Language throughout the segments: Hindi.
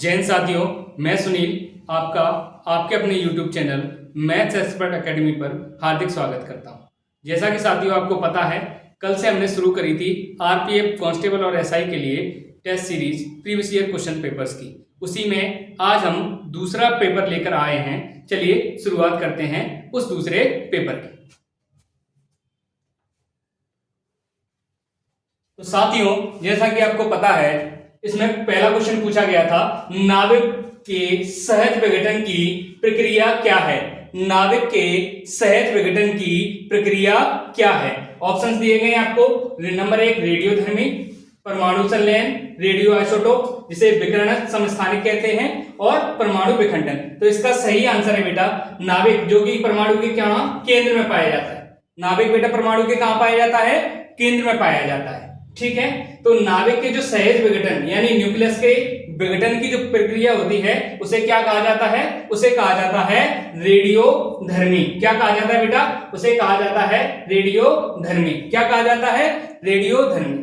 जैन साथियों, मैं सुनील आपका आपके अपने YouTube channel maths expert academy पर हार्दिक स्वागत करता हूं। जैसा कि साथियों आपको पता है, कल से हमने शुरू करी थी आरपीएफ कांस्टेबल और एसआई के लिए test series previous year question papers की। उसी में आज हम दूसरा पेपर लेकर आए हैं। चलिए शुरुआत करते हैं उस दूसरे पेपर की। तो साथियों, जैसा कि आपको पता है, इसमें पहला क्वेश्चन पूछा गया था, नाविक के सहज विघटन की प्रक्रिया क्या है। नाविक के सहज विघटन की प्रक्रिया क्या है। ऑप्शंस दिए गए हैं आपको। नंबर 1 रेडियोधर्मी, परमाणु संलयन, रेडियो आइसोटोप जिसे विकिरण समस्थानिक कहते हैं, और परमाणु विखंडन। तो इसका सही आंसर है बेटा नाविक, जो कि परमाणु के कहां केंद्र में पाया जाता है। नाविक बेटा परमाणु के कहां पाया जाता है, केंद्र में पाया जाता है। ठीक है, तो नाविक के जो सहज विघटन यानी न्यूक्लियस के विघटन की जो प्रक्रिया होती है उसे क्या कहा जाता है, उसे कहा जाता है रेडियोधर्मी। क्या कहा जाता है बेटा, उसे कहा जाता है रेडियोधर्मी। क्या कहा जाता है, रेडियोधर्मी।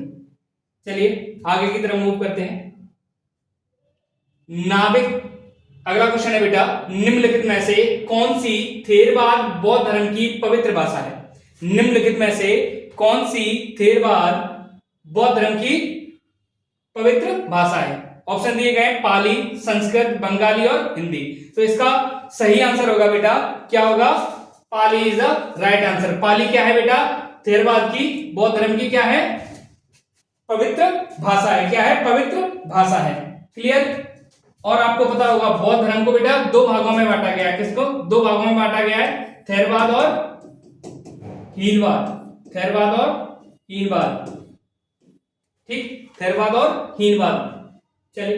चलिए आगे की तरफ मूव करते हैं। नाविक, अगला क्वेश्चन है बेटा, निम्नलिखित में से कौन सी थेरवाद बौद्ध धर्म की पवित्र भाषा है। निम्नलिखित में से कौन सी थेरवाद बौद्ध धर्म की पवित्र भाषा है। ऑप्शन दिए गए पाली, संस्कृत, बंगाली और हिंदी। तो इसका सही आंसर होगा बेटा, क्या होगा, पाली इज द राइट आंसर। पाली क्या है बेटा, थेरवाद की बौद्ध धर्म की क्या है, पवित्र भाषा है। क्या है, पवित्र भाषा है। क्लियर। और आपको पता होगा बौद्ध धर्म को बेटा दो भागों में बांटा गया है। किसको, दो भागों में बांटा गया है, थेरवाद और हीनवाद। थेरवाद और हीनवाद। ठीक, थेरवाद और हीनवाद। चलिए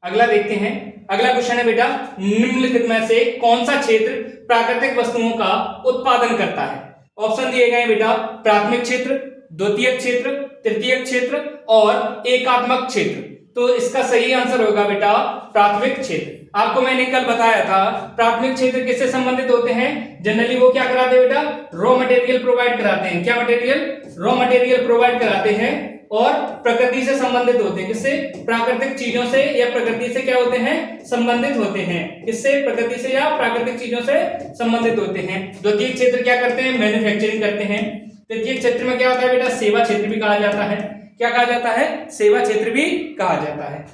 अगला देखते हैं। अगला क्वेश्चन है बेटा, निम्नलिखित में से कौन सा क्षेत्र प्राकृतिक वस्तुओं का उत्पादन करता है। ऑप्शन दिए गए बेटा प्राथमिक क्षेत्र, द्वितीयक क्षेत्र, तृतीयक क्षेत्र और एकात्मक क्षेत्र। तो इसका सही आंसर होगा बेटा प्राथमिक क्षेत्र। आपको मैंने कल बताया था प्राथमिक क्षेत्र किससे संबंधित होते हैं। जनरली वो क्या कराते हैं बेटा, रॉ मटेरियल प्रोवाइड कराते हैं। क्या मटेरियल, रॉ मटेरियल प्रोवाइड कराते हैं और प्रकृति से संबंधित होते हैं। किससे, प्राकृतिक चीजों से या प्रकृति से क्या होते हैं, संबंधित होते हैं। किससे, प्रकृति से या प्राकृतिक चीजों से संबंधित होते हैं। द्वितीय क्षेत्र क्या करते हैं, मैन्युफैक्चरिंग करते हैं। तृतीय क्षेत्र में क्या होता है बेटा, सेवा क्षेत्र भी कहा जाता है। क्या कहा जाता है, सेवा क्षेत्र भी कहा जाता है।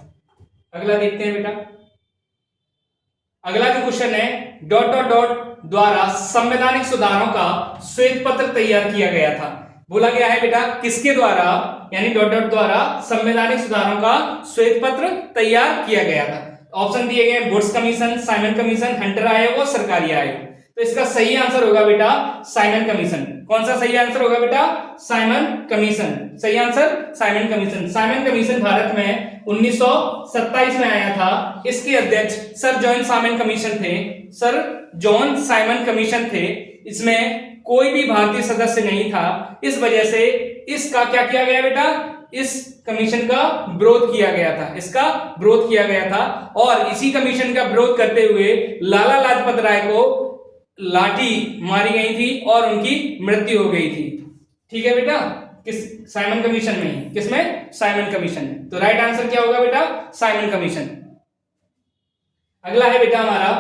अगला देखते हैं बेटा। अगला जो क्वेश्चन है, डॉट डॉट डॉट द्वारा संवैधानिक सुधारों का श्वेत पत्र तैयार किया गया था। बोला गया है बेटा किसके द्वारा, यानी डॉट डॉट द्वारा संवैधानिक सुधारों का श्वेत पत्र तैयार किया गया था। ऑप्शन दिए गए Woods commission, Simon commission, Hunter आयोग और सरकारी आयोग। तो इसका सही आंसर होगा बेटा साइमन कमीशन। कौन सा सही आंसर होगा बेटा, साइमन कमीशन। सही answer Simon commission. Simon commission Bharat में 1927 में आया था। इसके अध्यक्ष सर जॉन साइमन कमीशन थे। सर जॉन साइमन कमीशन थे। इसमें कोई भी भारतीय सदस्य नहीं था। इस वजह से इसका क्या किया गया बेटा, इस कमीशन का विरोध किया गया था। इसका विरोध किया गया था और इसी कमीशन का विरोध करते हुए लाला लाजपत राय को लाठी मारी गई थी और उनकी मृत्यु हो गई थी। ठीक है बेटा, किस, साइमन कमीशन में ही। किसमें, साइमन कमीशन में। तो राइट आंसर क्या होगा बेटा, साइमन कमीशन। अगला है बेटा हमारा,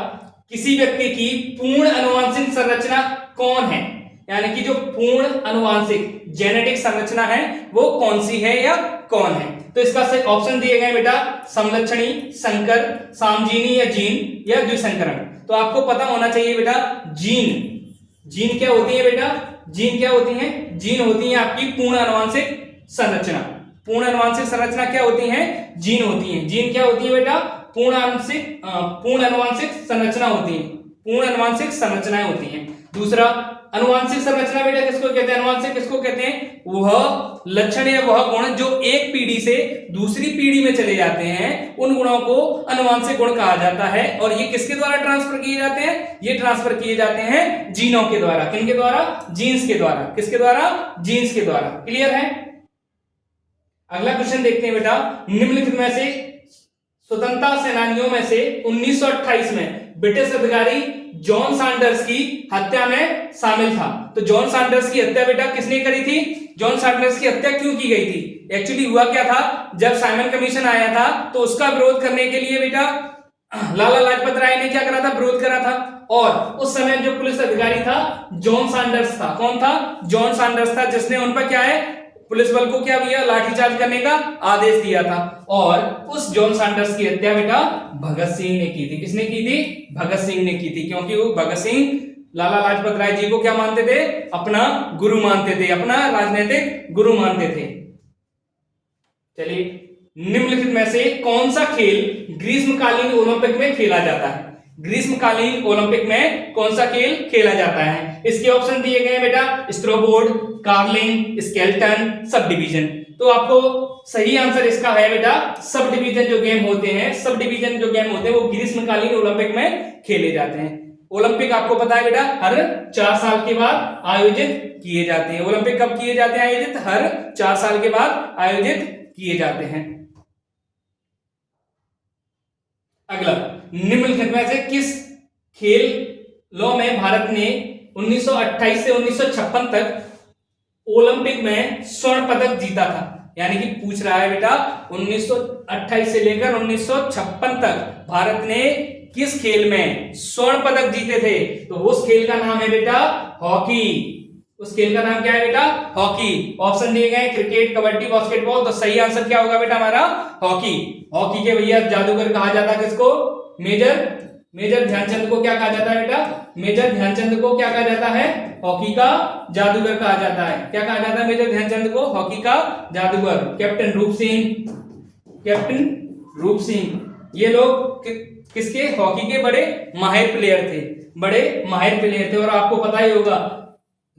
किसी व्यक्ति की पूर्ण आनुवंशिक संरचना कौन है, यानी कि जो पूर्ण आनुवंशिक जेनेटिक संरचना है वो कौन सी है या कौन है। तो इसका ऑप्शन दिए गए बेटा समलक्षणी, संकर, सामजीनी या जीन या द्विसंकरण। तो आपको पता होना चाहिए बेटा जीन। जीन क्या होती है बेटा, जीन क्या होती है, जीन होती है आपकी पूर्ण आनुवंशिक संरचना। पूर्ण आनुवंशिक संरचना क्या होती है, जीन होती है। जीन क्या होती है बेटा, पूर्ण आनुवंशिक संरचना होती है। पूर्ण आनुवंशिक संरचनाएं होती हैं। दूसरा अनुवांशिक संरचना बेटा किसको कहते हैं, अनुवांशिक किसको कहते हैं, वह लक्षण या वह गुण जो एक पीढ़ी से दूसरी पीढ़ी में चले जाते हैं, उन गुणों को अनुवांशिक गुण कहा जाता है। और ये किसके द्वारा ट्रांसफर किए जाते हैं, ये ट्रांसफर किए जाते हैं जीनों के द्वारा। किनके द्वारा, जीन्स के द्वारा। किसके द्वारा, जीन्स के द्वारा। क्लियर है। अगला क्वेश्चन देखते हैं बेटा, निम्नलिखित में से स्वतंत्रता सेनानियों में से 1928 में ब्रिटिश अधिकारी जॉन सैंडर्स की हत्या में शामिल था। तो जॉन सैंडर्स की हत्या बेटा किसने करी थी? जॉन सैंडर्स की हत्या क्यों की गई थी? एक्चुअली हुआ क्या था, जब साइमन कमीशन आया था तो उसका विरोध करने के लिए बेटा लाला लाजपत राय ने क्या करा था? विरोध करा था। और उस समय जो पुलिस अधिकारी था जॉन सैंडर्स था। कौन था? जॉन सैंडर्स था, जिसने उन पर क्या है, पुलिस बल को क्या किया? लाठीचार्ज करने का आदेश दिया था। और उस जॉन सैंडर्स की हत्या बेटा भगत सिंह ने की थी। किसने की थी? भगत सिंह ने की थी, क्योंकि वो भगत सिंह लाला लाजपत राय जी को क्या मानते थे? अपना गुरु मानते थे, अपना राजनीतिक गुरु मानते थे। चलिए, निम्नलिखित में से कौन सा खेल ग्रीष्मकालीन ओलंपिक में खेला जाता है? ग्रीष्मकालीन ओलंपिक में कौन सा खेल खेला जाता है? इसके ऑप्शन दिए गए हैं बेटा, snowboard, curling, skeleton, sub division. तो आपको सही आंसर इसका है बेटा सब डिवीजन जो गेम होते हैं, सब डिवीजन जो गेम होते हैं वो ग्रीष्मकालीन ओलंपिक में खेले जाते हैं। ओलंपिक आपको पता है बेटा हर 4 साल के बाद आयोजित किए जाते हैं। ओलंपिक कब किए जाते हैं आयोजित? हर 4 साल के बाद आयोजित किए जाते हैं। अगला, निम्नलिखित में से किस खेलों में भारत ने 1928 से 1956 तक ओलंपिक में स्वर्ण पदक जीता था? यानी कि पूछ रहा है बेटा 1928 से लेकर 1956 तक भारत ने किस खेल में स्वर्ण पदक जीते थे? तो उस खेल का नाम है बेटा हॉकी। उस खेल का नाम क्या है बेटा? हॉकी। ऑप्शन दिए गए क्रिकेट, कबड्डी, बास्केटबॉल। तो सही आंसर क्या होगा बेटा हमारा? हॉकी। हॉकी के भैया जादूगर कहा जाता है किसको? मेजर ध्यानचंद को क्या कहा जाता है बेटा? मेजर ध्यानचंद को क्या कहा जाता है? हॉकी का जादूगर कहा जाता है। क्या कहा जाता है मेजर ध्यानचंद को? हॉकी का जादूगर। कैप्टन रूप सिंह, ये लोग किसके? हॉकी के बड़े माहिर प्लेयर थे। और आपको पता ही होगा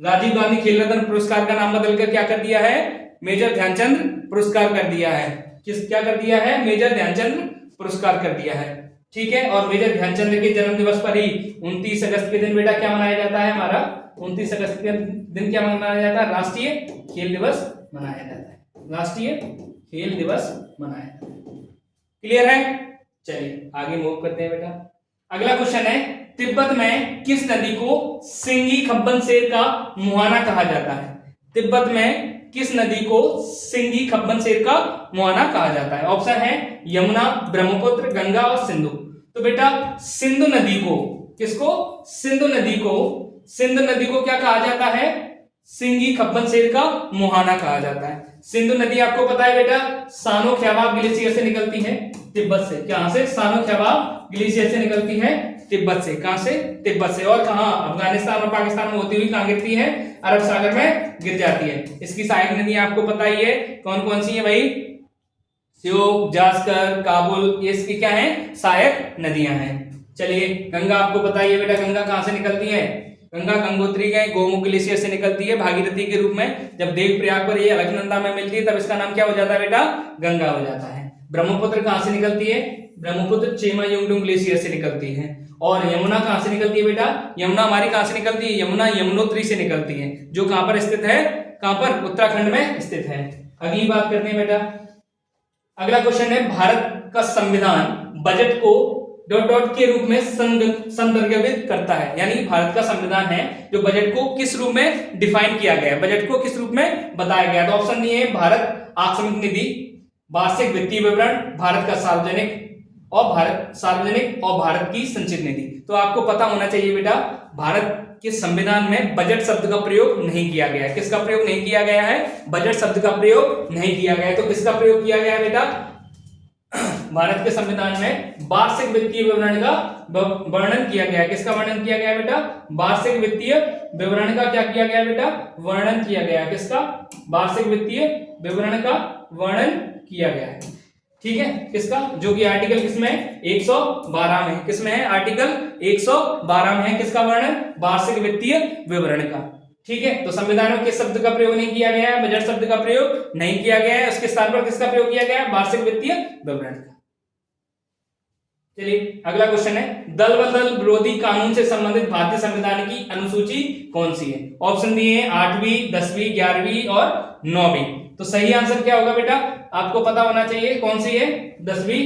राजीव गांधी खेल रत्न पुरस्कार का नाम बदलकर क्या कर दिया है? मेजर ध्यानचंद पुरस्कार कर दिया है। क्या कर दिया है? मेजर ध्यानचंद पुरस्कार कर दिया है। ठीक है, और मेजर ध्यानचंद के जन्म दिवस पर ही 29 अगस्त के दिन बेटा क्या मनाया जाता है? हमारा 29 अगस्त के दिन क्या मनाया जाता है? राष्ट्रीय खेल दिवस मनाया जाता है। राष्ट्रीय खेल दिवस मनाया जाता है। क्लियर है? चलिए आगे मूव करते हैं बेटा। अगला क्वेश्चन है, तिब्बत में किस नदी को सिंगी खब्बन शेर का मुहाना कहा जाता है? तिब्बत में किस नदी को सिंगी खब्बन शेर का मुहाना कहा जाता है? ऑप्शन है यमुना, ब्रह्मपुत्र, गंगा और सिंधु। तो बेटा सिंधु नदी को, किसको? सिंधु नदी को क्या कहा जाता है? सिंगी खब्बन शेर का मुहाना कहा जाता है। सिंधु नदी आपको पता है बेटा सानो ख्याबाब ग्लेशियर से निकलती है तिब्बत से। कहां से? सानो ख्याबाब ग्लेशियर से निकलती है तिब्बत से। कहां से? तिब्बत से। और कहां? अफगानिस्तान और पाकिस्तान में होती हुई कहां गिरती है? अरब सागर में गिर जाती है। इसकी सहायक नदी आपको पता ही है कौन कौन सी है भाई? श्योक, जास्कर, काबुल, ये इसकी क्या है? सहायक नदियां हैं। चलिए, गंगा आपको पता ही है बेटा गंगा कहां से निकलती है? गंगा गंगोत्री के गोमुख ग्लेशियर से निकलती है भागीरथी के रूप में। जब देवप्रयाग पर ये अलकनंदा में मिलती है तब इसका नाम क्या हो जाता है बेटा? गंगा हो जाता है। ब्रह्मपुत्र कहां से निकलती है? ब्रह्मपुत्र चेमा युंगडुंग ग्लेशियर से निकलती है। और यमुना कहां से निकलती है बेटा? यमुना हमारी कहां से निकलती है? यमुना यमुनोत्री से निकलती है, जो कहां पर स्थित है? कहां पर? उत्तराखंड में स्थित है। अगली बात करते हैं बेटा। अगला क्वेश्चन है, भारत का संविधान बजट को डॉट डॉट के रूप में संदर्भित करता है। यानी भारत का संविधान है जो बजट को किस रूप में डिफाइन किया गया है? बजट को किस रूप में बताया गया? तो ऑप्शन दिए हैं भारत आकस्मिक निधि, वार्षिक वित्तीय विवरण, भारत का सार्वजनिक और भारत की संचित निधि। तो आपको पता होना चाहिए बेटा भारत के संविधान में बजट शब्द का प्रयोग नहीं किया गया है। किसका प्रयोग नहीं किया गया है? बजट शब्द का प्रयोग नहीं किया गया है। तो किसका प्रयोग किया गया है बेटा? भारत के संविधान में वार्षिक वित्तीय विवरण का वर्णन किया गया है। किसका वर्णन किया गया है बेटा? वार्षिक वित्तीय विवरण का क्या किया गया है बेटा? वर्णन किया गया है। किसका? वार्षिक वित्तीय विवरण का वर्णन किया गया है। ठीक है, किसका? जो कि आर्टिकल किसमें है? 112 में। किसमें है? आर्टिकल 112 में है। किसका वर्णन? वार्षिक वित्तीय विवरण का। ठीक है, तो संविधान में किस शब्द का प्रयोग नहीं किया गया है? बजट शब्द का प्रयोग नहीं किया गया है। उसके स्थान पर किसका प्रयोग किया गया है? वार्षिक वित्तीय विवरण का। चलिए अगला क्वेश्चन है, दल बदल विरोधी कानून से संबंधित भारतीय संविधान की अनुसूची कौन सी है? ऑप्शन दिए हैं 8वीं, 10वीं, 11वीं और 9वीं। तो सही आंसर क्या होगा बेटा? आपको पता होना चाहिए कौन सी है? 10वीं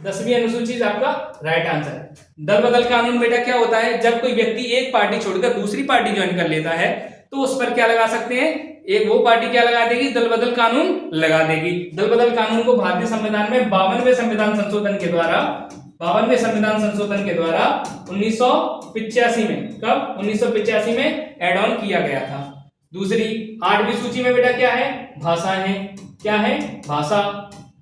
10वीं अनुसूची आपका राइट आंसर है। दल बदल कानून बेटा क्या होता है, जब कोई व्यक्ति एक पार्टी छोड़कर दूसरी पार्टी ज्वाइन कर लेता है तो उस पर क्या लगा सकते हैं, एक वो पार्टी क्या लगा देगी, दल बदल कानून लगा देगी। दल बदल कानून को भारतीय संविधान में 52वें संविधान संशोधन के द्वारा 1985 में, कब 1985 में एड ऑन किया गया था। दूसरी 8वीं सूची में बेटा क्या है, भाषा है। क्या है, भाषा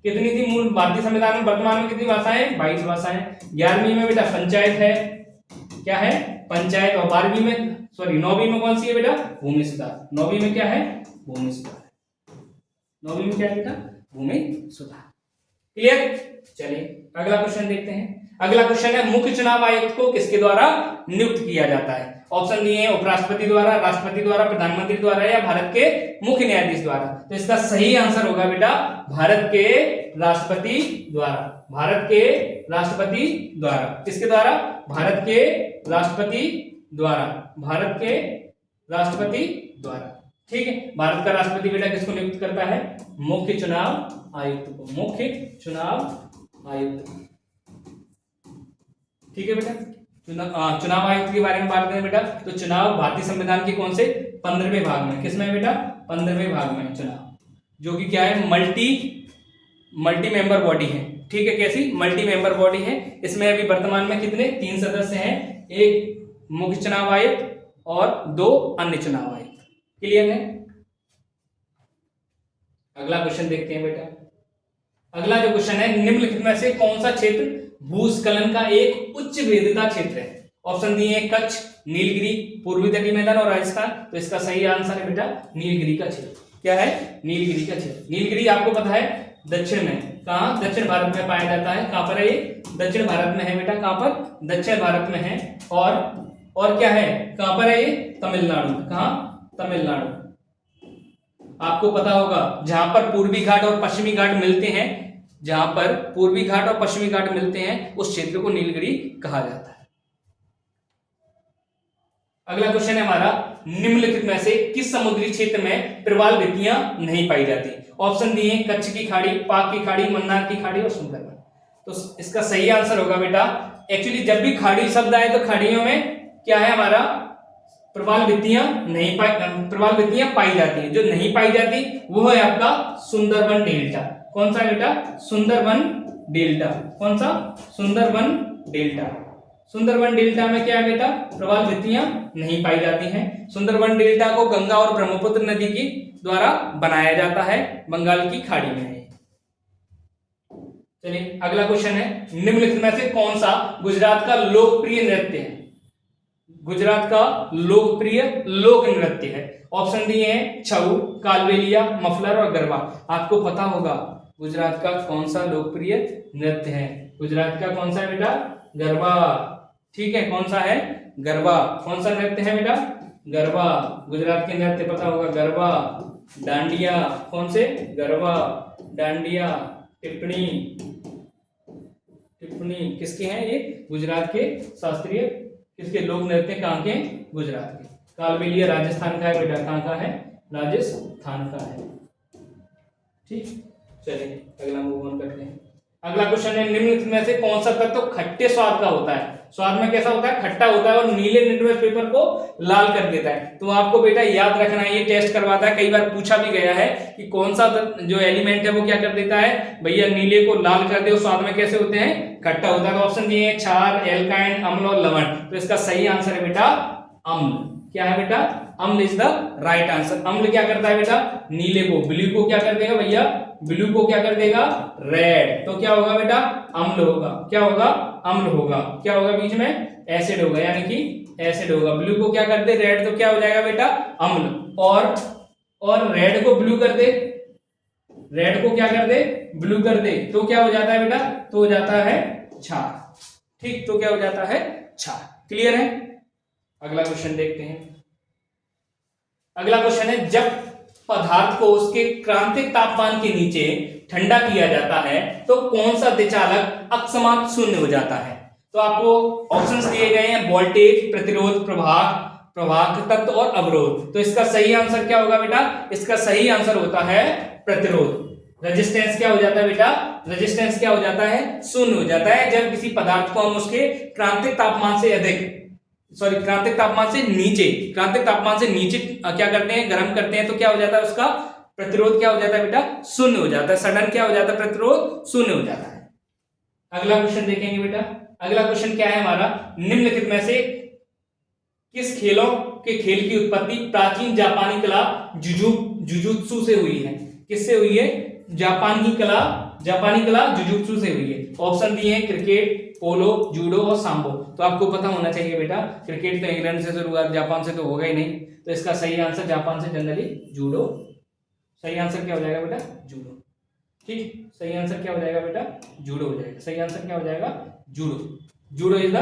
कितनी थी मूल भारतीय संविधान में, वर्तमान में कितनी भाषाएं, 22 भाषाएं। 11वीं में बेटा पंचायत है, क्या है, पंचायत। और 12वीं में 9वीं में कौन सी है बेटा, भूमि सुधार। 9वीं में क्या है, भूमि सुधार। 9वीं में क्या है बेटा, भूमि सुधार। क्लियर। चलिए अगला क्वेश्चन देखते हैं। अगला क्वेश्चन है, मुख्य चुनाव आयुक्त को किसके द्वारा नियुक्त किया जाता है। ऑप्शन दिए हैं, उपराष्ट्रपति द्वारा, राष्ट्रपति द्वारा, प्रधानमंत्री द्वारा या भारत के मुख्य न्यायाधीश द्वारा। तो इसका सही आंसर होगा बेटा भारत के राष्ट्रपति द्वारा। भारत के राष्ट्रपति द्वारा। किसके द्वारा, भारत के राष्ट्रपति द्वारा। भारत के राष्ट्रपति द्वारा। ठीक है, भारत का राष्ट्रपति बेटा किसको नियुक्त करता है, मुख्य चुनाव आयुक्त को, मुख्य चुनाव आयुक्त। ठीक है बेटा, चुनाव आयुक्त के बारे में बात करें बेटा, तो चुनाव भारतीय संविधान के कौन से 15वें भाग में, किसमें बेटा, 15वें भाग में चुनाव, जो कि क्या है, मल्टी मेंबर बॉडी है। ठीक है, कैसी मल्टी मेंबर बॉडी है। इसमें अभी वर्तमान में कितने 3 सदस्य हैं, एक मुख्य चुनाव आयुक्त और 2 अन्य चुनाव आयुक्त। क्लियर है। अगला क्वेश्चन देखते हैं बेटा। अगला जो क्वेश्चन है, निम्नलिखित में से कौन सा क्षेत्र भूस्खलन का एक उच्च भेद्यता क्षेत्र है। ऑप्शन दिए हैं, कच्छ, नीलगिरी, पूर्वी तटीय मैदान और राजस्थान। तो इसका सही आंसर है बेटा नीलगिरी का क्षेत्र। क्या है, नीलगिरी का क्षेत्र। नीलगिरी आपको पता है दक्षिण में, कहां, दक्षिण भारत में पाया जाता है। कहां पर है ये, दक्षिण भारत में है बेटा। कहां पर, दक्षिण भारत में है। और क्या है, कहां पर है ये, तमिलनाडु। कहां, तमिलनाडु। आपको पता होगा जहां पर पूर्वी घाट और पश्चिमी घाट मिलते हैं, जहां पर पूर्वी घाट और पश्चिमी घाट मिलते हैं उस क्षेत्र को नीलगिरी कहा जाता है। अगला क्वेश्चन है हमारा, निम्नलिखित में से किस समुद्री क्षेत्र में प्रवाल भित्तियां नहीं पाई जाती। ऑप्शन दिए हैं, कच्छ की खाड़ी, पाक की खाड़ी, मन्नार की खाड़ी और सुंदरबन। तो इसका सही आंसर होगा बेटा, एक्चुअली जब भी खाड़ी शब्द आए तो खाड़ियों में क्या है हमारा, प्रवाल भित्तियां पाई जाती है। जो नहीं पाई जाती वो है आपका सुंदरबन डेल्टा। कौन सा बेटा, सुंदरबन डेल्टा। कौन सा, सुंदरबन डेल्टा। सुंदरबन डेल्टा में क्या है बेटा, प्रवाल भित्तियां नहीं पाई जाती हैं। सुंदरबन डेल्टा को गंगा और ब्रह्मपुत्र नदी की द्वारा बनाया जाता है, बंगाल की खाड़ी में है। चलिए अगला क्वेश्चन है, निम्नलिखित में से कौन सा गुजरात का लोकप्रिय नृत्य है। गुजरात का लोकप्रिय लोक नृत्य है। ऑप्शन दिए हैं, छऊ, कालबेलिया, मफलर और गरबा। आपको पता होगा गुजरात का कौन सा लोकप्रिय नृत्य है। गुजरात का कौन सा है बेटा, गरबा। ठीक है, कौन सा है, गरबा। कौन सा नृत्य है बेटा, गरबा। गुजरात के नृत्य पता होगा, गरबा, डांडिया। कौन से, गरबा, डांडिया, टिप्पणी। टिप्पणी किसके हैं ये, गुजरात के शास्त्रीय, किसके लोक नृत्य, कहां के, गुजरात के। कालबेलिया राजस्थान का है बेटा। कहां का है, राजस्थान का है। ठीक, चलिए अगला मूव ऑन करते हैं। अगला क्वेश्चन है, निम्नलिखित में से कौन सा तत्व खट्टे स्वाद का होता है। स्वाद में कैसा होता है, खट्टा होता है और नीले लिटमस पेपर को लाल कर देता है। तो आपको बेटा याद रखना है, ये टेस्ट करवाता है, कई बार पूछा भी गया है कि कौन सा जो एलिमेंट है वो क्या कर देता है, भैया नीले को लाल कर दे, स्वाद में कैसे होते हैं, खट्टा होता है। तो ऑप्शन दिए हैं, क्षार, एल्काइन, अम्ल और लवण। तो इसका सही आंसर है बेटा अम्ल। क्या है बेटा, अम्ल इज द राइट आंसर। अम्ल क्या करता है बेटा, नीले को, ब्लू को क्या कर देगा भैया, ब्लू को क्या कर देगा, रेड। तो क्या होगा बेटा, अम्ल होगा। क्या होगा, अम्ल होगा। क्या होगा, बीच में एसिड होगा, यानी कि एसिड होगा। ब्लू को क्या कर दे, रेड, तो क्या हो जाएगा बेटा, अम्ल। और रेड को ब्लू कर दे, रेड को क्या कर दे, ब्लू कर दे, तो क्या हो जाता है बेटा, तो हो जाता है क्षार। ठीक, तो क्या हो जाता है, क्षार। क्लियर है। अगला क्वेश्चन देखते हैं। अगला क्वेश्चन है, जब पदार्थ को उसके क्रांतिक तापमान के नीचे ठंडा किया जाता है तो कौन सा दिचालक अकस्मात शून्य हो जाता है। तो आपको ऑप्शंस दिए गए हैं, वोल्टेज, प्रतिरोध, प्रवाहक तत्व और अवरोध। तो इसका सही आंसर क्या होगा बेटा, इसका सही आंसर होता है प्रतिरोध। रेजिस्टेंस क्या हो जाता है बेटा, रेजिस्टेंस क्या हो जाता है, शून्य हो जाता है जब किसी पदार्थ को हम उसके क्रांतिक तापमान से क्रांतिक तापमान से नीचे क्या करते हैं, गर्म करते हैं, तो क्या हो जाता है, उसका प्रतिरोध क्या हो जाता है बेटा, शून्य हो जाता है। सडन क्या हो जाता है, प्रतिरोध शून्य हो जाता है। अगला क्वेश्चन देखेंगे बेटा। अगला क्वेश्चन क्या है हमारा, निम्नलिखित में से किस खेल की उत्पत्ति प्राचीन जापानी कला जुजुत्सु से हुई है? किससे हुई है? जापानी कला जुजुत्सु से हुई है। ऑप्शन दिए हैं क्रिकेट, पोलो, जूडो और सांबो। तो आपको पता होना चाहिए बेटा, क्रिकेट तो इंग्लैंड से शुरुआत, जापान से तो होगा ही नहीं, तो इसका सही आंसर जापान से जनरली जूडो। सही आंसर क्या हो जाएगा बेटा, जूडो। ठीक, सही आंसर क्या हो जाएगा बेटा, जूडो हो जाएगा। सही आंसर क्या हो जाएगा, judo. Judo is the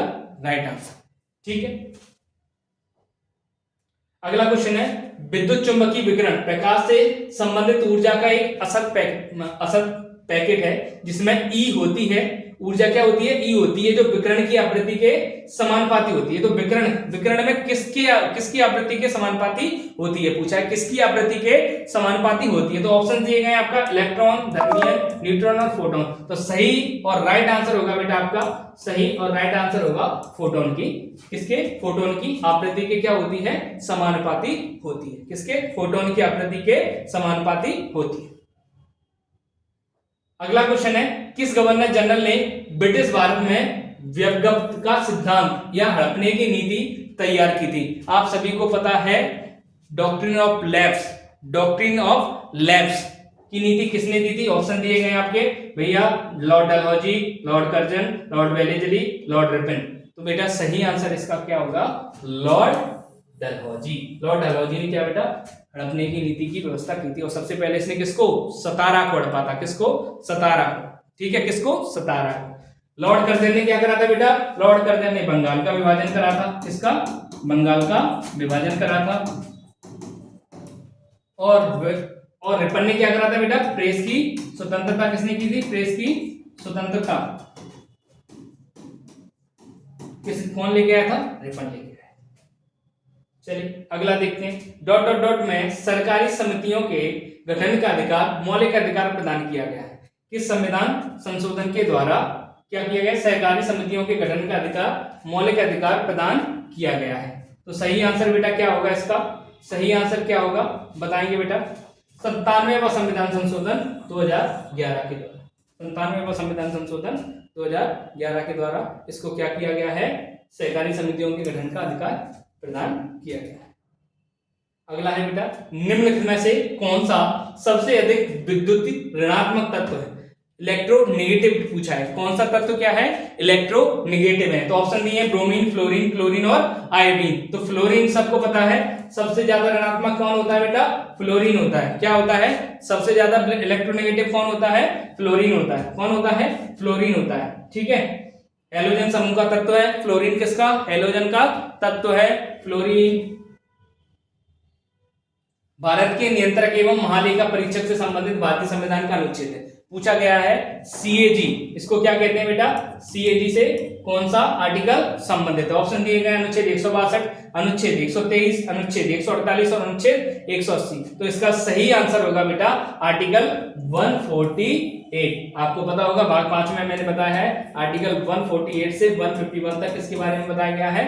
right answer. ठीक है, अगला क्वेश्चन है, विद्युत चुंबकीय विकिरण प्रकाश से संबंधित ऊर्जा का एक असत पैकेट है जिसमें ई होती है। ऊर्जा क्या होती है, ई होती है, जो विकिरण की आवृत्ति के समानुपाती होती है। तो विकिरण में किसकी आवृत्ति के समानुपाती होती है, पूछा है किसकी आवृत्ति के समानुपाती होती है। तो ऑप्शन दिए गए आपका इलेक्ट्रॉन, धर्मियन, न्यूट्रॉन और फोटोन। तो सही और राइट आंसर होगा बेटा आपका, सही और राइट आंसर होगा फोटोन की। किसके, फोटोन की आवृत्ति के क्या होती है, समानुपाती होती है। किसके, फोटोन की आवृत्ति के समानुपाती होती है। अगला क्वेश्चन है, किस गवर्नर जनरल ने ब्रिटिश भारत में व्यवगत का सिद्धांत या हड़पने की नीति तैयार की थी? आप सभी को पता है डॉक्ट्रिन ऑफ लैप्स की नीति किसने दी थी? ऑप्शन दिए गए आपके भैया, Lord Dalhousie, Lord Curzon, Lord Wellesley, Lord Ripon. तो बेटा सही आंसर इसका क्या होगा, लॉर्ड डलहौजी। लॉर्ड डलहौजी ने क्या बेटा, हड़पने की नीति की व्यवस्था की थी। और सबसे पहले इसने किसको, सतारा को हड़पा था। किसको, सतारा को। ठीक है, किसको, सतारा को। लॉर्ड कर्जन ने क्या करा था बेटा, लॉर्ड कर्जन ने बंगाल का विभाजन करा था। किसका, बंगाल का विभाजन करा था। और रिपन ने क्या करा था बेटा, प्रेस की स्वतंत्रता किसने की थी, प्रेस की स्वतंत्रता कौन लेके आया था, रिपन लेके आया। चलिए अगला देखते हैं, डॉट डॉट डॉट में सरकारी समितियों के गठन का अधिकार, मौलिक अधिकार प्रदान किया गया है। किस संविधान संशोधन के द्वारा क्या किया गया, सहकारी समितियों के गठन का अधिकार, मौलिक अधिकार प्रदान किया गया है। तो सही आंसर बेटा क्या होगा इसका, सही आंसर क्या होगा बताएंगे बेटा, 97वां संविधान संशोधन 2011 के द्वारा। 97वां संविधान संशोधन 2011 के द्वारा इसको क्या किया गया है, सहकारी समितियों के गठन का अधिकार प्रदान किया गया है। अगला है बेटा, निम्नलिखित में से कौन सा सबसे अधिक विद्युत ऋणात्मक तत्व है? इलेक्ट्रोनेगेटिव पूछा है, कौन सा तत्व क्या है, इलेक्ट्रोनेगेटिव है। तो ऑप्शन दिए हैं ब्रोमीन, फ्लोरीन, क्लोरीन और आयोडीन। तो फ्लोरीन सबको पता है, सबसे ज्यादा ऋणात्मक कौन होता है बेटा, फ्लोरीन होता है। क्या होता है, सबसे ज्यादा इलेक्ट्रोनेगेटिव कौन होता है, फ्लोरीन होता है। कौन होता है, फ्लोरीन होता है। ठीक है, हैलोजन समूह का तत्व है फ्लोरीन। किसका, हैलोजन का तत्व है फ्लोरीन। भारत के नियंत्रक एवं महालेखा परीक्षक से संबंधित भारतीय संविधान का अनुच्छेद है, पूछा गया है सीएजी। इसको क्या कहते हैं बेटा, सीएजी से कौन सा आर्टिकल संबंधित है? ऑप्शन दिए गए अनुच्छेद 162, अनुच्छेद 123, अनुच्छेद 148 और अनुच्छेद 180। तो इसका सही आंसर होगा बेटा आर्टिकल 148। आपको पता होगा भाग 5 में मैंने बताया है आर्टिकल 148 से 151 तक इसके बारे में बताया गया है,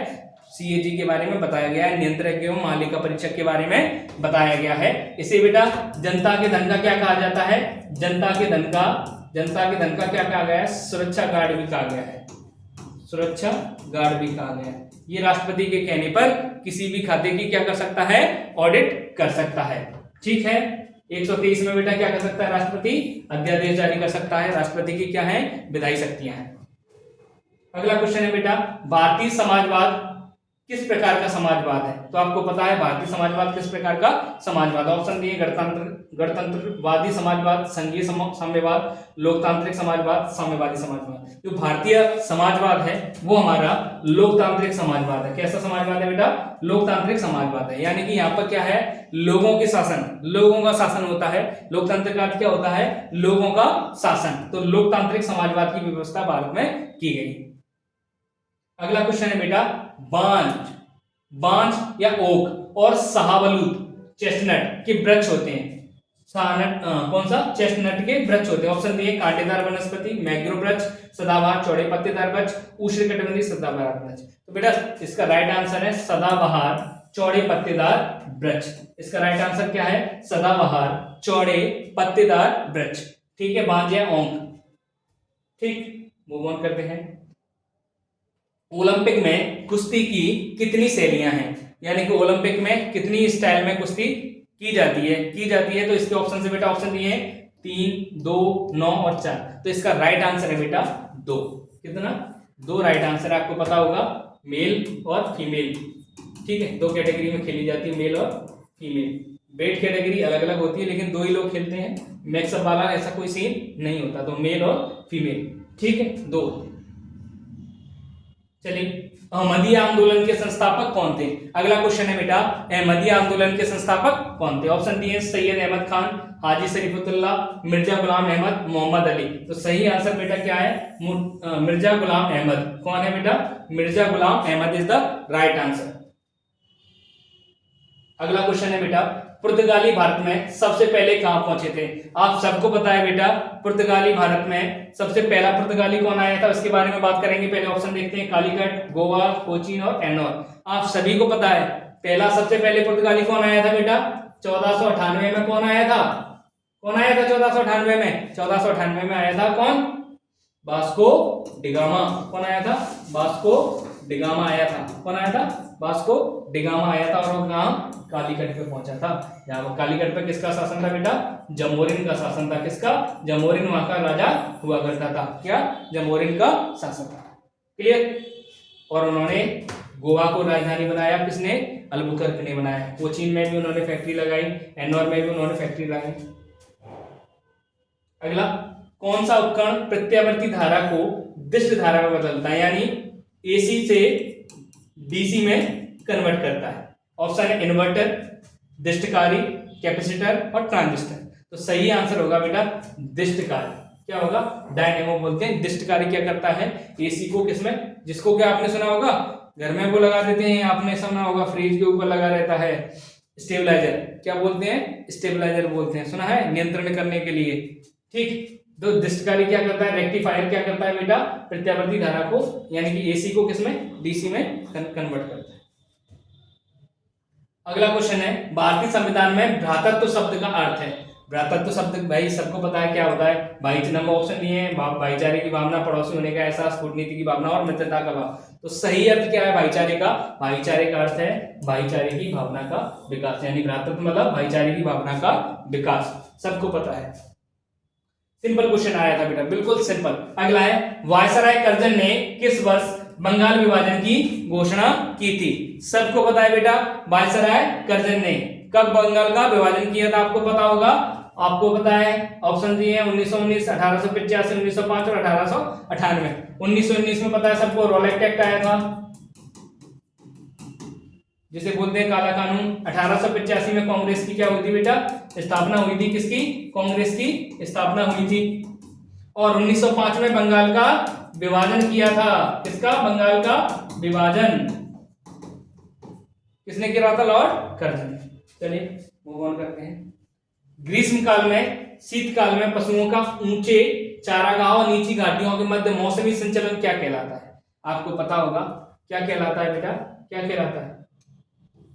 सीएजी के बारे में बताया गया है, नियंत्रक एवं महालेखा परीक्षक के बारे में बताया गया है। इसे बेटा जनता के धन का क्या कहा जाता है, जनता के धन का क्या कहा गया है, सुरक्षा गार्ड भी कहा गया है, सुरक्षा गार्ड भी कहा गया है। ये राष्ट्रपति के कहने पर किसी भी खाते की क्या कर सकता है, ऑडिट कर सकता है। ठीक है, 123 में बेटा क्या कर सकता है, राष्ट्रपति अध्यादेश जारी कर सकता है। राष्ट्रपति की क्या है, विधायी शक्तियां हैं। अगला क्वेश्चन है बेटा, भारतीय समाजवाद किस प्रकार का समाजवाद है? तो आपको पता है भारतीय समाजवाद किस प्रकार का समाजवाद। ऑप्शन दिए गणतंत्रवादी समाजवाद, संघीय साम्यवाद, लोकतांत्रिक समाजवाद, साम्यवादी समाजवाद। जो भारतीय समाजवाद है वो हमारा लोकतांत्रिक समाजवाद है। कैसा समाजवाद है बेटा, लोकतांत्रिक समाजवाद है। यानी कि यहाँ पर क्या है, लोगों के शासन, लोगों का शासन होता है। लोकतंत्र का अर्थ क्या होता है, लोगों का शासन। तो लोकतांत्रिक समाजवाद की व्यवस्था भारत में की गई। अगला क्वेश्चन है बेटा, बांज या ओक और शाहबलूत चेस्टनट के वृक्ष होते हैं। सानट कौन सा चेस्टनट के वृक्ष होते हैं। ऑप्शन दिए कांटेदार वनस्पति, मैंग्रोव वृक्ष, सदाबहार चौड़े पत्तेदार वृक्ष, उष्णकटिबंधीय सदाबहार वृक्ष। तो बेटा इसका राइट आंसर है सदाबहार चौड़े पत्तेदार वृक्ष। इसका राइट आंसर क्या है? सदाबहार चौड़े पत्तेदार वृक्ष। ठीक है, बांझे ओंक। ठीक, मूव ऑन करते हैं। ओलंपिक में कुश्ती की कितनी शैलियां हैं, यानी कि ओलंपिक में कितनी स्टाइल में कुश्ती की जाती है। तो इसके ऑप्शन से बेटा ऑप्शन दिए हैं 3, 2, 9 और 4। तो इसका राइट आंसर है बेटा 2। कितना? 2 राइट आंसर है। आपको पता होगा मेल और फीमेल, ठीक है, 2 कैटेगरी में खेली जाती है, मेल और फीमेल। वेट कैटेगरी अलग अलग होती है, लेकिन 2 ही लोग खेलते हैं। मैक्सअप वाला ऐसा कोई सीन नहीं होता, तो मेल और फीमेल। ठीक है, 2। चलिए, अहमदिया आंदोलन के संस्थापक कौन थे? अगला क्वेश्चन है बेटा, अहमदिया आंदोलन के संस्थापक कौन थे? ऑप्शन दिए सैयद अहमद खान, हाजी शरीफुल्लाह, मिर्जा गुलाम अहमद, मोहम्मद अली। तो सही आंसर बेटा क्या है? मिर्जा गुलाम अहमद। कौन है बेटा? Mirza Ghulam Ahmad is the right answer. अगला क्वेश्चन है बेटा, पुर्तगाली भारत में सबसे पहले कहां पहुंचे थे? आप सबको पता है बेटा, पुर्तगाली भारत में सबसे पहला पुर्तगाली कौन आया था, उसके बारे में बात करेंगे। पहले ऑप्शन देखते हैं, कालीकट, गोवा, कोचीन और एनोर। आप सभी को पता है पहला सबसे पहले पुर्तगाली कौन आया था बेटा? 1498 में कौन आया था? 1498 में? 1498 में आया था कौन? Vasco da Gama. कौन आया था? वास्को डिगामा आया था। कौन आया था? वास्को डिगामा आया था, और वो कहां? कालीकट पे पहुंचा था। यहाँ पर कालीकट पे किसका शासन था बेटा? जमोरिन का शासन था। किसका? जमोरिन वहां का राजा हुआ करता था। क्या? जमोरिन का शासन था। क्लियर? और उन्होंने गोवा को राजधानी बनाया। किसने? अल्बुकर्क ने बनाया। कोचीन में भी उन्होंने फैक्ट्री लगाई, एनोर में भी उन्होंने फैक्ट्री लगाई। अगला, कौन सा उपकरण प्रत्यावर्ती धारा को दिष्ट धारा में बदलता है, यानी एसी से डीसी में कन्वर्ट करता है? ऑप्शन है इन्वर्टर, दिष्टकारी, कैपेसिटर और ट्रांजिस्टर। तो सही आंसर होगा बेटा दिष्टकारी। क्या होगा? डायनेमो बोलते हैं। दिष्टकारी क्या करता है? एसी को किसमें, जिसको क्या आपने सुना होगा घर में वो लगा देते हैं, आपने सुना होगा फ्रिज के ऊपर लगा रहता है स्टेबलाइजर। क्या बोलते हैं? स्टेबलाइजर बोलते हैं। सुना है? नियंत्रण करने के लिए। ठीक, तो दिष्टकारी क्या करता है? रेक्टिफायर क्या करता है बेटा? प्रत्यावर्ती धारा को, यानी कि एसी को किसमें? डीसी में कन्वर्ट करता है। अगला क्वेश्चन है, भारतीय संविधान में भ्रातृत्व शब्द का अर्थ है। भ्रातृत्व शब्द भाई सबको पता है क्या होता है? भाई नंबर ऑप्शन दिए हैं, भाईचारे की भावना, पड़ोसी होने का एहसास, कूटनीति की भावना और मित्रता का भाव। तो सही अर्थ क्या है भाईचारे का? भाईचारे का अर्थ है भाईचारे की भावना का विकास, यानी भ्रातृत्व मतलब भाईचारे की भावना का विकास। सबको पता है। सिंपल क्वेश्चन आया था बेटा, बिल्कुल सिंपल। अगला है, वायसराय कर्जन ने किस वर्ष बंगाल विभाजन की घोषणा की थी? सबको पता है बेटा, वायसराय कर्जन ने कब बंगाल का विभाजन किया था? आपको पता होगा। आपको पता है, ऑप्शन दिए हैं 1919, 1885, 1905 और 1898। 1919 में पता है सबको, रॉलेट एक्ट आया था, जिसे बोलते हैं काला कानून। 1885 में कांग्रेस की क्या हुई थी बेटा? स्थापना हुई थी। किसकी? कांग्रेस की स्थापना हुई थी। और 1905 में बंगाल का विभाजन किया था। किसका? बंगाल का विभाजन किसने किया था? Lord Curzon. चलिए मूव ऑन करते हैं। ग्रीष्म काल में, शीतकाल में पशुओं का ऊंचे चारागाह और नीची घाटियों के मध्य मौसमी संचलन क्या कहलाता है? आपको पता होगा क्या कहलाता है बेटा? क्या कहलाता है?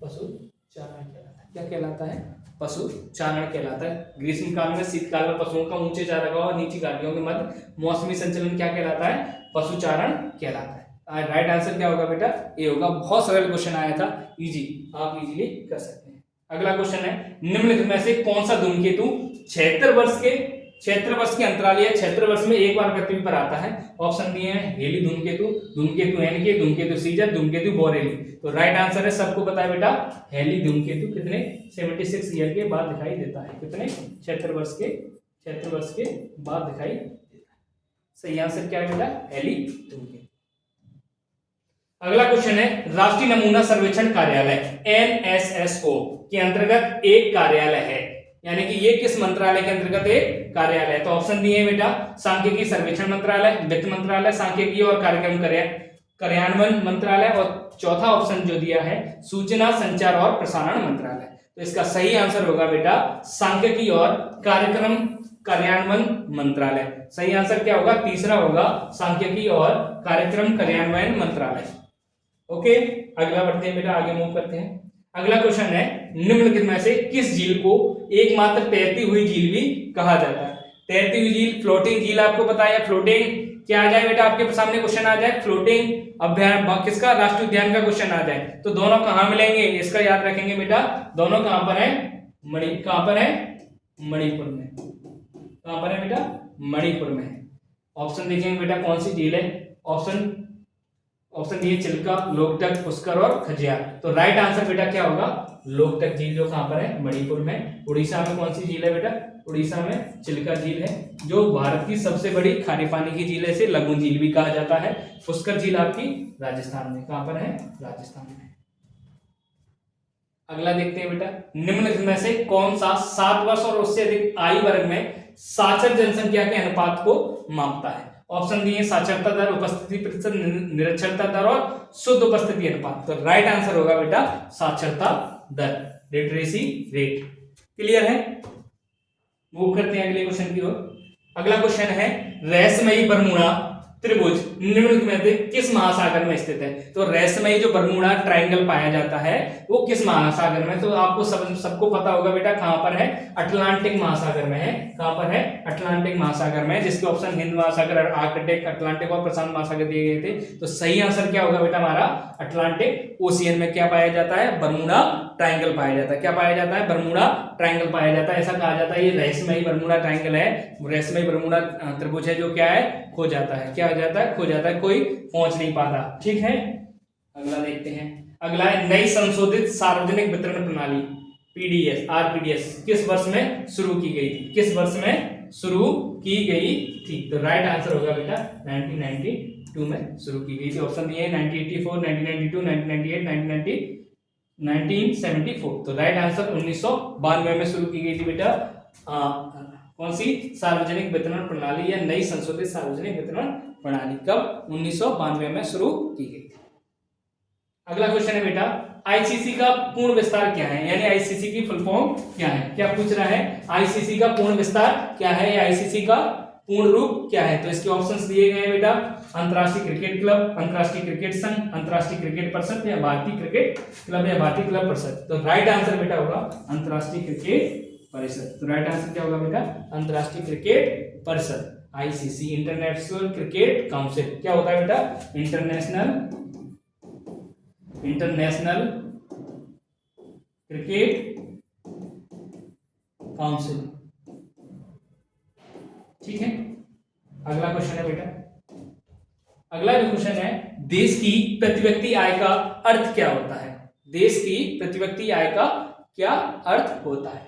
पशु चारण कहलाता है। क्या कहलाता है? पशु चारण कहलाता है। ग्रीष्म काल में, शीतकाल में पशुओं का ऊंचे चारागाह और नीची घाटियों के मध्य मौसमी संचलन क्या कहलाता है? पशु चारण कहलाता है। राइट आंसर क्या होगा बेटा? ये होगा। बहुत सरल क्वेश्चन आया था, इजी, आप इजीली कर सकते हैं। अगला क्वेश्चन है, निम्नलिखित में से कौन सा धूमकेतु 76 वर्ष के अंतराल या 76 वर्ष में एक बार पृथ्वी पर आता है? ऑप्शन दिए हैं, हेली धूमकेतु, धूमकेतु एनके, धूमकेतु सीजर, धूमकेतु बोरेली। तो राइट आंसर है, सबको पता है बेटा, हेली धूमकेतु कितने 76 ईयर के बाद दिखाई देता है? कितने? 76 वर्ष के बाद दिखाई देता है। सही आंसर क्या है बेटा? हेली धूमकेतु। अगला क्वेश्चन है, राष्ट्रीय नमूना सर्वेक्षण कार्यालय NSSO के अंतर्गत एक कार्यालय है, यानी कि ये किस मंत्रालय के अंतर्गत एक कार्यालय है? तो ऑप्शन दिए हैं बेटा, सांख्यिकी सर्वेक्षण मंत्रालय, वित्त मंत्रालय, सांख्यिकी और कार्यक्रम कार्यान्वयन मंत्रालय, और चौथा ऑप्शन जो दिया है सूचना संचार और प्रसारण मंत्रालय। तो इसका सही आंसर होगा बेटा सांख्यिकी और कार्यक्रम कार्यान्वयन मंत्रालय। सही आंसर क्या होगा? तीसरा होगा सांख्यिकी और कार्यक्रम कार्यान्वयन मंत्रालय। ओके, अगला बढ़ते हैं बेटा, आगे मूव करते हैं। अगला क्वेश्चन है, निम्नलिखित में से किस झील को एकमात्र तैरती हुई झील भी कहा जाता है? तैरती हुई झील, फ्लोटिंग झील आपको पता है, फ्लोटिंग क्या आ जाए बेटा आपके सामने क्वेश्चन आ जाए, फ्लोटिंग अभ्यारण्य किसका? राष्ट्रीय उद्यान का क्वेश्चन आ जाए तो दोनों कहां मिलेंगे? इसका याद रखेंगे बेटा, दोनों कहां पर है? कहां पर है? मणिपुर में। कहां पर है बेटा? मणिपुर में है। ऑप्शन देखेंगे बेटा कौन सी झील है? ऑप्शन डी चिल्का, लोकटक, पुष्कर और खजियार। तो राइट आंसर बेटा क्या होगा? लोकटक झील, जो कहां पर है? मणिपुर में। उड़ीसा में कौन सी झील है बेटा? उड़ीसा में चिल्का झील है, जो भारत की सबसे बड़ी खारे पानी की झील है, इसे लगुन झील भी कहा जाता है। पुष्कर झील आपकी राजस्थान में। कहां पर है? राजस्थान में। अगला देखते हैं बेटा, निम्नलिखित में से कौन सा 7 वर्ष और उससे अधिक आयु वर्ग में साक्षर जनसंख्या के अनुपात को मापता है? ऑप्शन दिए साक्षरता दर, उपस्थिति प्रतिशत, निरक्षरता दर और शुद्ध उपस्थिति अनुपात। तो राइट आंसर होगा बेटा साक्षरता दर, लिटरेसी रेट। क्लियर है? मूव करते हैं अगले क्वेश्चन की ओर। अगला क्वेश्चन है, रहस्यमयी बरमूडा त्रिभुज निम्नलिखित में से किस महासागर में स्थित है? तो रहस्यमयी जो बरमूडा ट्रायंगल पाया जाता है वो किस महासागर में? तो आपको सबको पता होगा बेटा कहां पर है? अटलांटिक महासागर में है। कहां पर है? अटलांटिक महासागर में, जिसके ऑप्शन हिंद महासागर, आर्कटिक, अटलांटिक और प्रशांत महासागर दिए गए थे। तो सही आंसर क्या होगा बेटा हमारा? अटलांटिक ओशियन में क्या पाया जाता है? बरमूडा ट्रायंगल पाया जाता है। क्या पाया जाता है? बरमूडा ट्रायंगल पाया जाता है। ऐसा कहा जाता है ये रहस्यमयी बरमूडा ट्रायंगल है, रहस्यमयी बरमूडा त्रिभुज है, जो क्या है? खो जाता है। क्या हो जाता है? खो जाता है, कोई पहुंच नहीं पाता। ठीक है, अगला देखते हैं। अगला है, नई संशोधित सार्वजनिक वितरण प्रणाली पीडीएस, आरपीडीएस किस वर्ष में शुरू की गई थी? किस वर्ष में शुरू की गई थी? तो राइट आंसर होगा बेटा 1992 में शुरू की गई थी। ऑप्शन दिए 1984, 1992, 1998, 1974। तो राइट आंसर 1992 में शुरू की गई थी बेटा। कौन सी? सार्वजनिक वितरण प्रणाली या नई संशोधित सार्वजनिक वितरण प्रणाली। कब? 1992 में शुरू की गई। अगला क्वेश्चन है बेटा, आईसीसी का पूर्ण विस्तार क्या है? यानी आईसीसी की फुल फॉर्म क्या है? क्या पूछ रहा है? आईसीसी का पूर्ण विस्तार क्या है या आईसीसी का पूर्ण रूप क्या है? तो इसके ऑप्शंस दिए गए हैं बेटा, अंतरराष्ट्रीय क्रिकेट क्लब, अंतरराष्ट्रीय क्रिकेट संघ, अंतरराष्ट्रीय क्रिकेट परिषद या भारतीय क्रिकेट क्लब या भारतीय क्लब परिषद। तो राइट आंसर बेटा होगा अंतरराष्ट्रीय क्रिकेट परिषद। तो राइट आंसर क्या होगा बेटा? अंतरराष्ट्रीय क्रिकेट परिषद, आईसीसी, इंटरनेशनल क्रिकेट काउंसिल। क्या होता है बेटा? International cricket council. ठीक है, अगला क्वेश्चन है बेटा, अगला जो क्वेश्चन है, देश की प्रति व्यक्ति आय का अर्थ क्या होता है? देश की प्रति व्यक्ति आय का क्या अर्थ होता है?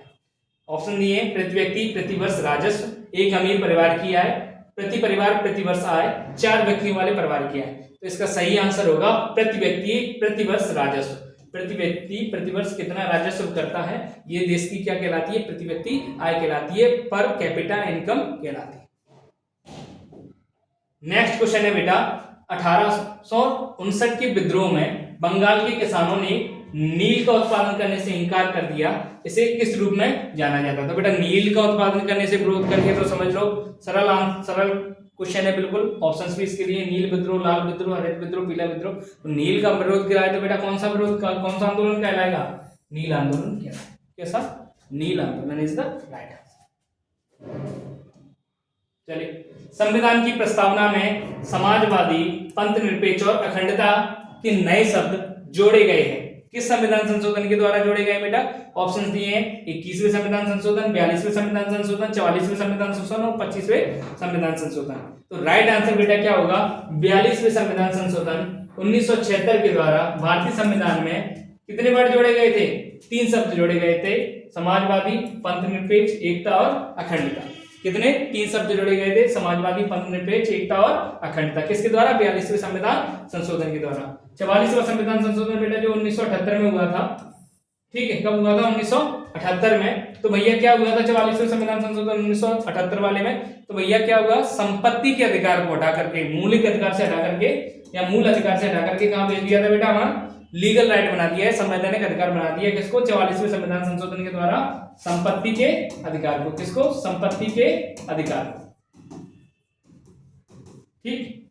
ऑप्शन दिए, प्रति व्यक्ति प्रति वर्ष राजस्व, एक अमीर परिवार की आय, प्रति परिवार प्रति वर्ष आय, 4 व्यक्तियों वाले परिवार की आय। तो इसका सही आंसर होगा प्रति व्यक्ति प्रति वर्ष राजस्व। प्रति व्यक्ति प्रति वर्ष कितना राजस्व करता है, ये देश की क्या कहलाती है? प्रति व्यक्ति आय कहलाती है, पर कैपिटा इनकम कहलाती है। नेक्स्ट क्वेश्चन है बेटा, 1859 के विद्रोह में बंगाल के किसानों ने नील का उत्पादन करने से इनकार कर दिया, इसे किस रूप में जाना जाता है? तो बेटा नील का उत्पादन करने से विरोध करके, तो समझ लो सरल क्वेश्चन है बिल्कुल। ऑप्शंस भी इसके लिए, नील विद्रोह, लाल विद्रोह, हरित विद्रोह, पीला विद्रोह। तो नील का विरोध किया है तो बेटा कौन सा विरोध, कौन सा आंदोलन कहलाएगा? नील आंदोलन कहलाएगा। कैसा? नील आंदोलन इज द राइट आंसर। चलिए, संविधान की प्रस्तावना में समाजवादी, पंथ निरपेक्ष और अखंडता के नए शब्द जोड़े गए हैं। किस संविधान संशोधन के द्वारा जोड़े गए बेटा? ऑप्शन दिए हैं 21वें संविधान संशोधन, 42वें संविधान संशोधन, 44वें संविधान संशोधन और 25वें संविधान संशोधन। तो राइट आंसर बेटा क्या होगा? 42वें संविधान संशोधन 1976 के द्वारा भारतीय संविधान में कितने वर्ड जोड़े गए थे? 3 शब्द जोड़े गए थे, समाजवादी, पंथ निरपेक्ष, एकता और अखंडता। कितने? 3 शब्द जोड़े गए थे, समाजवादी, पंथ निरपेक्ष, एकता और अखंडता। किसके द्वारा? 42वें संविधान संशोधन के द्वारा। 44वां संविधान संशोधन बेटा जो 1978 में हुआ था, ठीक है, कब हुआ था? 1978 में। तो भैया क्या हुआ था 44वें संविधान संशोधन 1978 वाले में? तो भैया क्या हुआ? संपत्ति के अधिकार को हटा करके, मौलिक अधिकार से हटा करके या मूल अधिकार से हटा करके कहां भेज दिया था बेटा? वहां लीगल राइट बना दिया है, संवैधानिक अधिकार बना दिया है। किसको? 44वें संविधान संशोधन के द्वारा संपत्ति के अधिकार को। किसको? संपत्ति के अधिकार को। ठीक,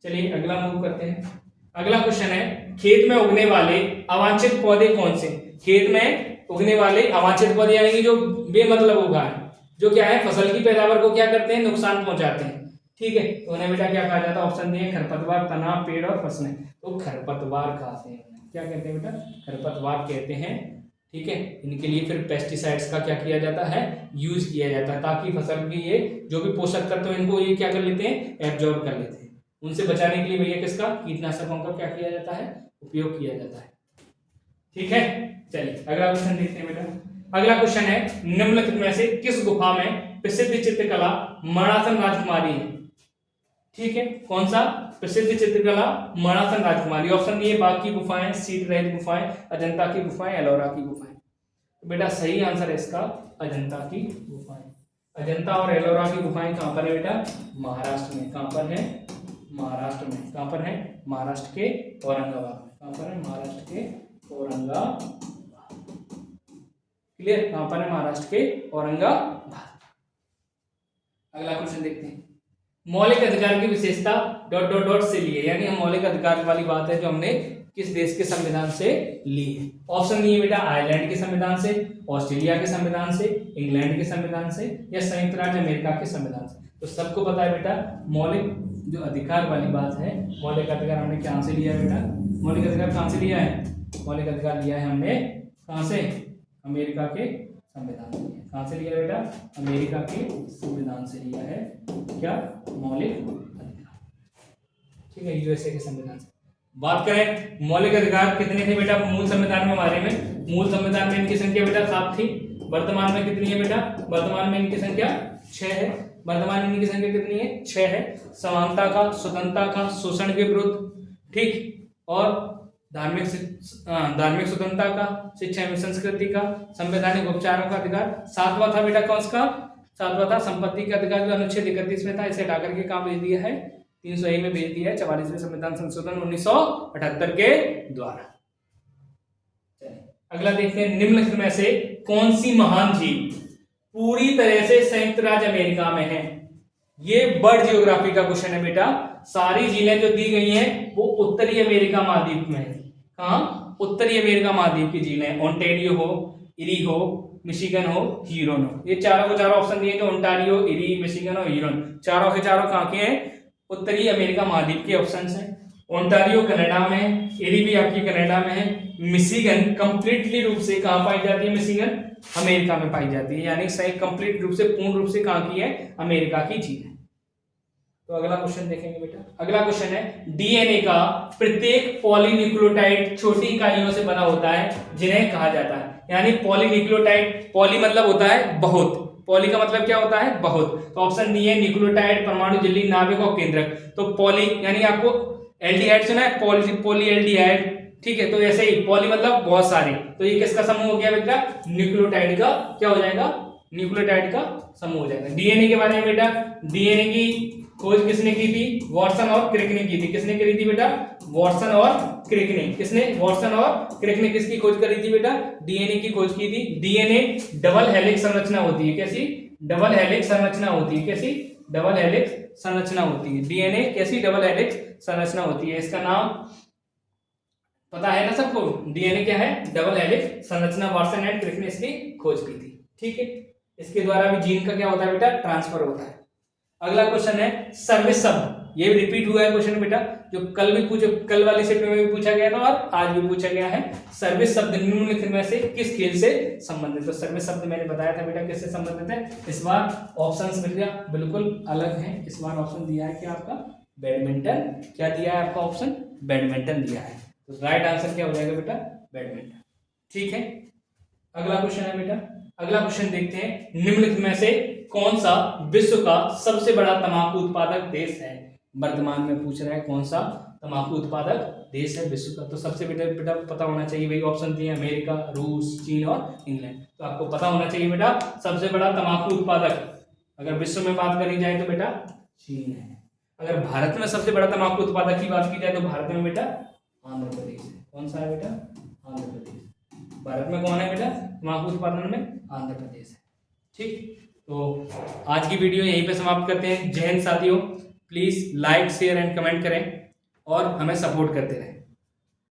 चलिए अगला मूव करते हैं। अगला क्वेश्चन है, खेत में उगने वाले अवांछित पौधे कौन से? खेत में उगने वाले अवांछित पौधे यानी कि जो बेमतलब उगा है, जो क्या है फसल की पैदावार को क्या करते हैं? नुकसान पहुंचाते हैं। ठीक है, तो उन्हें बेटा क्या कहा जाता है? ऑप्शन दिए खरपतवार, तना, पेड़ और फसलें। तो खरपतवार कहते हैं, क्या कहते हैं बेटा? खरपतवार कहते हैं। ठीक है, इनके लिए फिर पेस्टिसाइड्स का क्या किया जाता है? यूज किया जाता है, ताकि फसल की ये जो भी पोषक तत्व है इनको ये क्या कर लेते हैं? एब्जॉर्ब कर लेते हैं। उनसे बचाने के लिए भैया किसका? कीटनाशकों का क्या किया जाता है? उपयोग किया जाता है। ठीक है, चलिए अगला क्वेश्चन देखते हैं बेटा। अगला क्वेश्चन है, निम्नलिखित में से किस गुफा में प्रसिद्ध चित्रकला मणासन राजकुमारी है? ठीक है, कौन सा प्रसिद्ध चित्रकला? मणासन राजकुमारी। ऑप्शन दिए बाघ की गुफाएं, सीट रहित गुफाएं, अजंता की गुफाएं, एलोरा की गुफाएं। तो बेटा सही आंसर है इसका अजंता की गुफाएं। अजंता और एलोरा की गुफाएं कहां पर है बेटा? महाराष्ट्र में। कहां पर है? महाराष्ट्र में। कहां पर है? महाराष्ट्र के औरंगाबाद में। कहां पर है? महाराष्ट्र के औरंगाबाद। क्लियर? कहां पर है? महाराष्ट्र के औरंगाबाद। अगला क्वेश्चन देखते हैं, मौलिक अधिकार की विशेषता ... से लिए, यानी हम मौलिक अधिकार वाली बात है जो हमने किस देश के संविधान से ली है? ऑप्शन दिए बेटा आयरलैंड के संविधान से, ऑस्ट्रेलिया के संविधान से, इंग्लैंड के संविधान से या संयुक्त राज्य अमेरिका के संविधान से। तो सबको पता है बेटा मौलिक जो अधिकार वाली बात है, मौलिक अधिकार हमने कहां से लिया है बेटा? मौलिक अधिकार कहां से लिया है? मौलिक अधिकार लिया है हमने कहां से? अमेरिका के संविधान से। कहां से लिया बेटा? अमेरिका के संविधान से लिया है। क्या? मौलिक अधिकार। ठीक है, यूएसए के संविधान से। बात करें मौलिक अधिकार कितने थे बेटा मूल संविधान में हमारे में? मूल संविधान में इनकी संख्या बेटा 7 थी। वर्तमान में कितनी है बेटा? वर्तमान में इनकी संख्या 6 है। वर्तमान में इनकी संख्या कितनी है? 6 है। समानता का, स्वतंत्रता का, शोषण के विरुद्ध, ठीक, और धार्मिक स्वतंत्रता का, शिक्षा एवं संस्कृति का, संवैधानिक उपचारों का अधिकार। 7वां था बेटा कौन सा? 7वां था संपत्ति का अधिकार, जो अनुच्छेद 31 में था। इसे हटाकर के काम भेज दिया है 301 में भेज दिया है 44वें संविधान संशोधन 1978 के द्वारा। अगला देखते हैं, निम्नलिखित में से कौन सी महान झील पूरी तरह से संयुक्त राज्य अमेरिका में है? ये बर्ड जियोग्राफी का क्वेश्चन है बेटा। सारी झीलें जो दी गई हैं वो उत्तरी अमेरिका महाद्वीप में है। कहां? उत्तरी अमेरिका महाद्वीप की झीलें, ओंटारियो हो, इरी हो, मिशिगन हो, ह्यूरन हो। ये चारों को चारों ऑप्शन दिए जो ओंटारियो, इरी, मिशिगन और ह्यूरन, चारों के चारों कहां के हैं? उत्तरी अमेरिका महाद्वीप के ऑप्शंस हैं। ओंटारियो कनाडा में है, इरी भी आपकी कनाडा में है, मिशिगन कंप्लीटली रूप से कहां पाई जाती है? मिशिगन अमेरिका में पाई जाती है, यानी सही कंप्लीट रूप से, पूर्ण रूप से कहां की है? अमेरिका की झील है। तो अगला क्वेश्चन देखेंगे बेटा। अगला क्वेश्चन है, डीएनए का प्रत्येक पॉलीन्यूक्लियोटाइड छोटी इकाइयों से बना होता है जिन्हें कहा जाता है। यानी पॉलीन्यूक्लियोटाइड, पॉली मतलब होता है बहुत, पॉली का मतलब क्या होता है? बहुत। तो ऑप्शन डी है न्यूक्लियोटाइड, परमाणु झिल्ली, नाभिक और केंद्रक। तो पॉली यानी आपको एल्डिहाइड सुना है? पॉली एल्डिहाइड, ठीक है। तो ऐसे ही पॉली मतलब बहुत सारे, तो ये किसका समूह हो गया बेटा? न्यूक्लियोटाइड का क्या हो जाएगा? न्यूक्लियोटाइड का समूह हो जाएगा। डीएनए के बारे में बेटा, डीएनए की खोज किसने की थी? वॉटसन और क्रिक ने की थी। किसने करी थी बेटा? वॉटसन और क्रिक ने। किसने? वॉटसन और क्रिक ने किसकी खोज करी थी बेटा? डीएनए की खोज की थी। डीएनए डबल हेलिक्स संरचना होती है। कैसी? डबल हेलिक्स संरचना होती है। कैसी? डबल हेलिक्स संरचना होती है। डीएनए कैसी? डबल हेलिक्स संरचना होती है। इसका नाम पता है ना सबको? डीएनए क्या है? डबल हेलिक्स संरचना। वॉटसन एंड क्रिक ने इसकी खोज की थी। ठीक है, इसके द्वारा भी जीन का क्या होता है बेटा? ट्रांसफर होता है। अगला क्वेश्चन है, सर्विस शब्द। ये भी रिपीट हुआ है क्वेश्चन बेटा, जो कल भी पूछे, कल वाली शिफ्ट में भी पूछा गया था और आज भी पूछा गया है। सर्विस शब्द निम्नलिखित में से किस खेल से संबंधित? तो सर्विस शब्द मैंने बताया था बेटा किससे संबंधित है। इस बार ऑप्शंस बेटा बिल्कुल अलग हैं। इस बार ऑप्शन दिया है कि आपका बैडमिंटन। क्या दिया है आपका ऑप्शन? बैडमिंटन दिया है। तो राइट आंसर क्या हो जाएगा बेटा? बैडमिंटन। ठीक है, अगला क्वेश्चन है बेटा। अगला क्वेश्चन देखते हैं, निम्नलिखित में से कौन सा विश्व का सबसे बड़ा तंबाकू उत्पादक देश है? वर्तमान में पूछ रहा है कौन सा तंबाकू उत्पादक देश है विश्व का। तो सबसे बेटा पता होना चाहिए भाई, ऑप्शन दिए अमेरिका, रूस, चीन और इंग्लैंड। तो आपको पता होना चाहिए बेटा सबसे बड़ा तंबाकू उत्पादक अगर विश्व में बात करी जाए तो बेटा चीन है। अगर भारत में सबसे बड़ा तंबाकू उत्पादक की बात की जाए तो भारत में बेटा आंध्र प्रदेश है। कौन सा है बेटा? आंध्र प्रदेश। भारत में कौन है बेटा तंबाकू उत्पादन में? आंध्र प्रदेश है। ठीक, तो आज की वीडियो यहीं पे समाप्त करते हैं। जय हिंद साथियों, please like share and comment करें और हमें सपोर्ट करते रहें।